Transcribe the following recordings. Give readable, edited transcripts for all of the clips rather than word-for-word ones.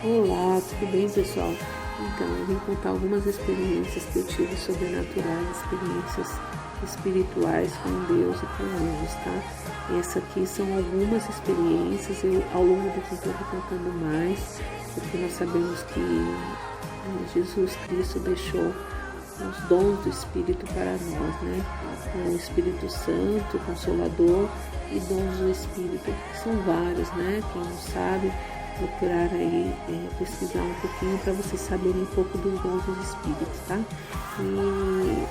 Olá, tudo bem, pessoal? Então, eu vim contar algumas experiências que eu tive sobrenaturais, experiências espirituais com Deus e com anjos, tá? E essa aqui são algumas experiências, eu ao longo do tempo eu vou contando mais, porque nós sabemos que Jesus Cristo deixou os dons do Espírito para nós, né? O Espírito Santo, Consolador e dons do Espírito, que são vários, né? Quem não sabe, procurar aí, pesquisar um pouquinho para vocês saberem um pouco dos dons dos Espíritos, tá? E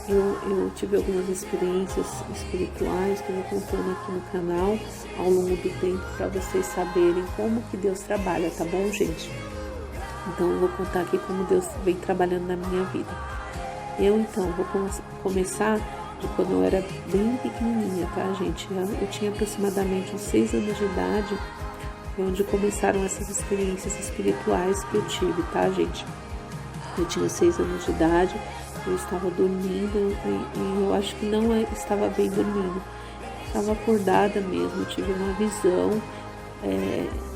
eu tive algumas experiências espirituais que eu vou contando aqui no canal ao longo do tempo para vocês saberem como que Deus trabalha, tá bom, gente? Então eu vou contar aqui como Deus vem trabalhando na minha vida. Eu então vou começar de quando eu era bem pequenininha, tá, gente? Eu tinha aproximadamente uns 6 anos de idade, onde começaram essas experiências espirituais que eu tive, tá, gente? Eu tinha 6 anos de idade, eu estava dormindo e eu acho que não estava bem dormindo. Estava acordada mesmo, eu tive uma visão.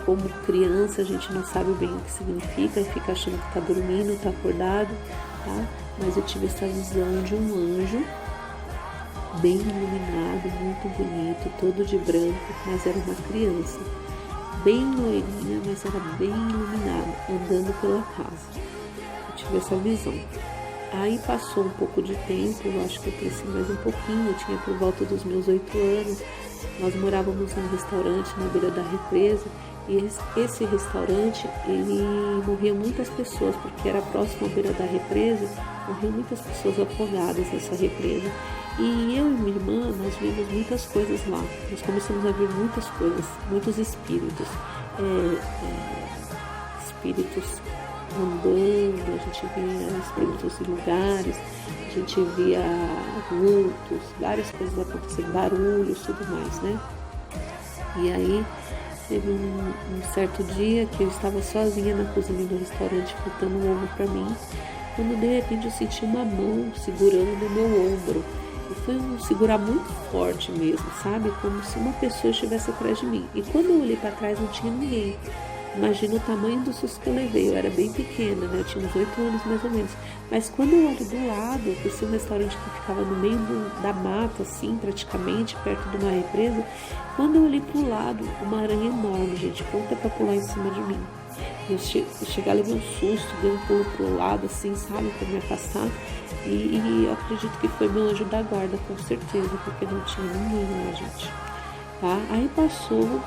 Como criança, a gente não sabe bem o que significa e fica achando que está dormindo, está acordado, tá? Mas eu tive essa visão de um anjo bem iluminado, muito bonito, todo de branco, mas era uma criança. Bem loirinha, mas era bem iluminada, andando pela casa. Eu tive essa visão. Aí passou um pouco de tempo, eu acho que eu cresci mais um pouquinho, eu tinha por volta dos meus 8 anos. Nós morávamos num restaurante na beira da represa e esse restaurante, ele morria muitas pessoas, porque era próximo à beira da represa, morriam muitas pessoas afogadas nessa represa. E eu e minha irmã, nós vimos muitas coisas lá. Nós começamos a ver muitas coisas, muitos espíritos. Espíritos andando, a gente via espíritos em lugares, a gente via vultos, várias coisas acontecendo, barulhos, tudo mais, né? E aí, teve um certo dia que eu estava sozinha na cozinha do restaurante, fritando um ovo para mim, quando de repente eu senti uma mão segurando no meu ombro. E foi um segurar muito forte mesmo, sabe? Como se uma pessoa estivesse atrás de mim. E quando eu olhei para trás, não tinha ninguém. Imagina o tamanho do susto que eu levei. Eu era bem pequena, né? Eu tinha uns 8 anos mais ou menos. Mas quando eu olho do lado, por ser um restaurante que ficava no meio da mata, assim, praticamente, perto de uma represa, quando eu olhei pro lado, uma aranha enorme, gente, pronta pra pular em cima de mim. Eu chegar, levei um susto, dei um pulo pro lado, assim, sabe, pra me afastar. E eu acredito que foi meu anjo da guarda, com certeza, porque não tinha ninguém lá, gente. Tá? Aí passou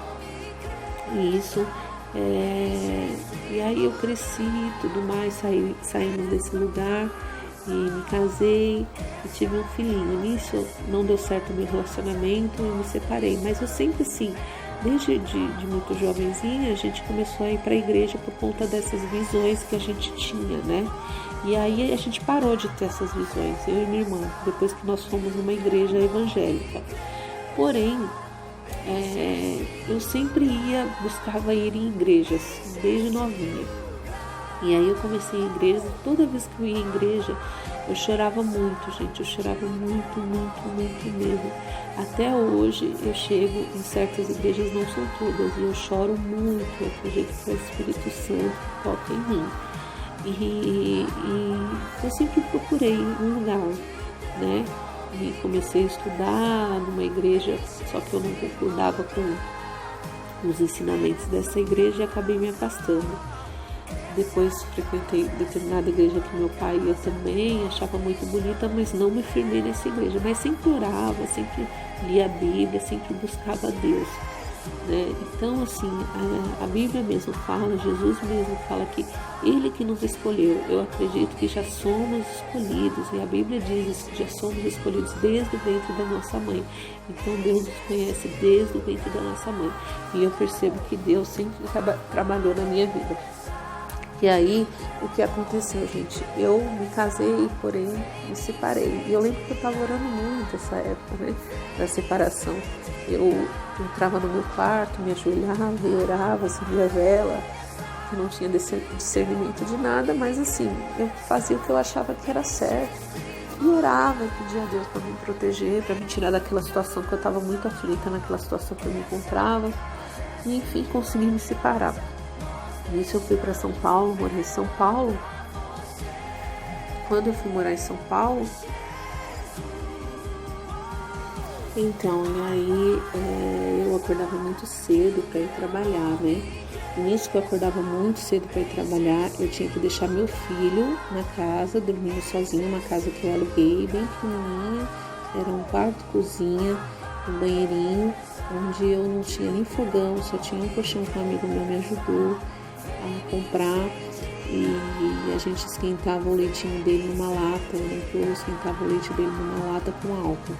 isso. E aí eu cresci e tudo mais, saímos desse lugar e me casei e tive um filhinho. Nisso não deu certo o meu relacionamento, eu me separei, mas eu sempre assim, desde de muito jovenzinha, a gente começou a ir para a igreja por conta dessas visões que a gente tinha, né? E aí a gente parou de ter essas visões, eu e minha irmã, depois que nós fomos numa igreja evangélica. Porém, eu sempre buscava ir em igrejas, desde novinha. E aí eu comecei em igreja, toda vez que eu ia em igreja, eu chorava muito, gente, eu chorava muito, muito, muito mesmo. Até hoje eu chego em certas igrejas, não são todas, e eu choro muito, eu acredito que é o Espírito Santo que toca em mim. E eu sempre procurei um lugar, né? E comecei a estudar numa igreja, só que eu não concordava com os ensinamentos dessa igreja e acabei me afastando. Depois frequentei determinada igreja que meu pai ia também, achava muito bonita, mas não me firmei nessa igreja. Mas sempre orava, sempre lia a Bíblia, sempre buscava Deus, né? Então, assim, a Bíblia mesmo fala, Jesus mesmo fala que Ele que nos escolheu. Eu acredito que já somos escolhidos, e a Bíblia diz que já somos escolhidos desde o ventre da nossa mãe. Então Deus nos conhece desde o ventre da nossa mãe, e eu percebo que Deus sempre trabalhou na minha vida. E aí, o que aconteceu, gente? Eu me casei, porém me separei. E eu lembro que eu estava orando muito essa época, né? Da separação. Eu entrava no meu quarto, me ajoelhava e orava, acendia a vela. Eu não tinha discernimento de nada, mas assim, eu fazia o que eu achava que era certo. E orava, pedia a Deus para me proteger, para me tirar daquela situação que eu estava muito aflita, naquela situação que eu me encontrava. E enfim, consegui me separar. Nisso eu fui para São Paulo, morei em São Paulo. Quando eu fui morar em São Paulo, então, e aí eu acordava muito cedo para ir trabalhar, né? E nisso que eu acordava muito cedo para ir trabalhar, eu tinha que deixar meu filho na casa, dormindo sozinho, uma casa que eu aluguei, bem pequenininha. Era um quarto, cozinha, um banheirinho, onde eu não tinha nem fogão, só tinha um colchão que um amigo meu me ajudou a comprar. E a gente esquentava o leitinho dele numa lata, eu esquentava o leite dele numa lata com álcool,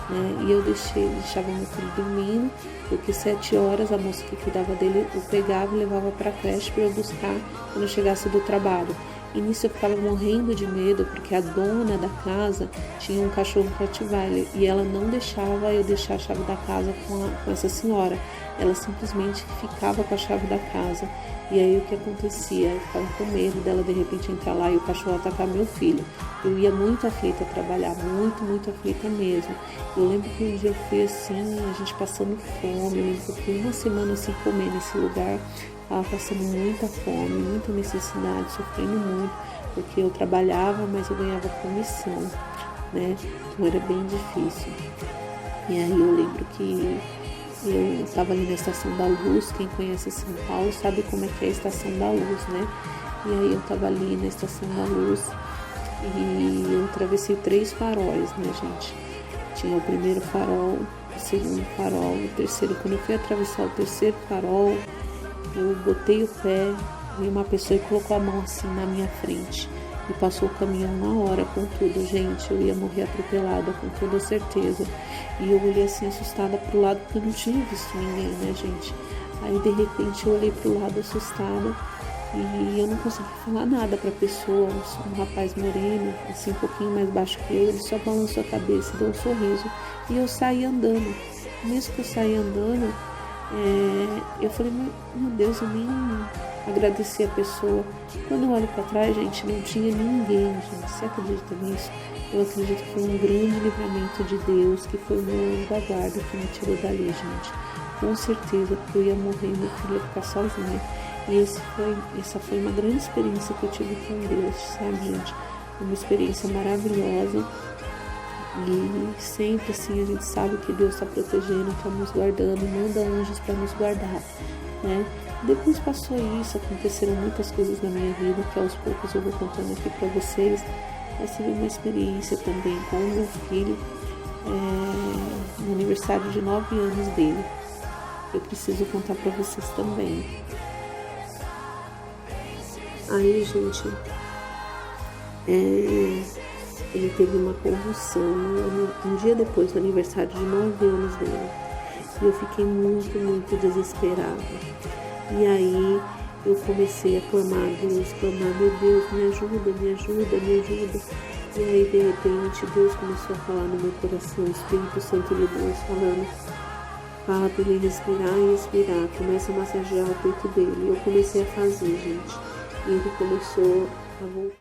né? E eu deixava meu filho dormindo, porque 7 horas a moça que cuidava dele eu pegava e levava para a creche para eu buscar quando eu chegasse do trabalho. E nisso eu ficava morrendo de medo, porque a dona da casa tinha um cachorro Rottweiler e ela não deixava eu deixar a chave da casa com essa senhora. Ela simplesmente ficava com a chave da casa. E aí o que acontecia? Eu ficava com medo dela de repente entrar lá e o cachorro atacar meu filho. Eu ia muito aflita trabalhar, muito aflita mesmo. Eu lembro que um dia eu fui assim, a gente passando fome, eu lembro que eu fiquei uma semana sem comer nesse lugar. Estava passando muita fome, muita necessidade, sofrendo muito, porque eu trabalhava, mas eu ganhava comissão, né? Então era bem difícil. E aí eu lembro que eu estava ali na Estação da Luz, quem conhece São Paulo sabe como é que é a Estação da Luz, né? E aí eu estava ali na Estação da Luz e eu atravessei 3 faróis, né, gente? Tinha o primeiro farol, o segundo farol, o terceiro. Quando eu fui atravessar o terceiro farol, eu botei o pé e uma pessoa colocou a mão assim na minha frente e passou o caminhão na hora com tudo, gente. Eu ia morrer atropelada com toda certeza. E eu olhei assim assustada pro lado porque eu não tinha visto ninguém, né, gente? Aí de repente eu olhei pro lado assustada e eu não consegui falar nada pra pessoa. Um rapaz moreno, assim um pouquinho mais baixo que eu, ele só balançou a cabeça e deu um sorriso. E eu saí andando. Mesmo que eu saí andando, eu falei, meu Deus, eu nem agradeci a pessoa. Quando eu olho para trás, gente, não tinha ninguém, gente. Você acredita nisso? Eu acredito que foi um grande livramento de Deus, que foi o meu anjo da guarda que me tirou dali, gente. Com certeza, porque eu ia morrer e meu filho ia ficar sozinho. E essa foi uma grande experiência que eu tive com Deus, sabe, gente? Uma experiência maravilhosa. E sempre assim a gente sabe que Deus está protegendo, está nos guardando, manda anjos para nos guardar, né? Depois passou isso, aconteceram muitas coisas na minha vida que aos poucos eu vou contando aqui para vocês. Mas tive uma experiência também com o meu filho no aniversário de 9 anos dele. Eu preciso contar para vocês também. Aí, gente, ele teve uma convulsão um dia depois do aniversário de 9 anos dele. E eu fiquei muito desesperada. E aí eu comecei a clamar a Deus, meu Deus, me ajuda. E aí de repente Deus começou a falar no meu coração, o Espírito Santo de Deus falando, fala para ele respirar e expirar, começa a massagear o peito dele. E eu comecei a fazer, gente. E ele começou a voltar.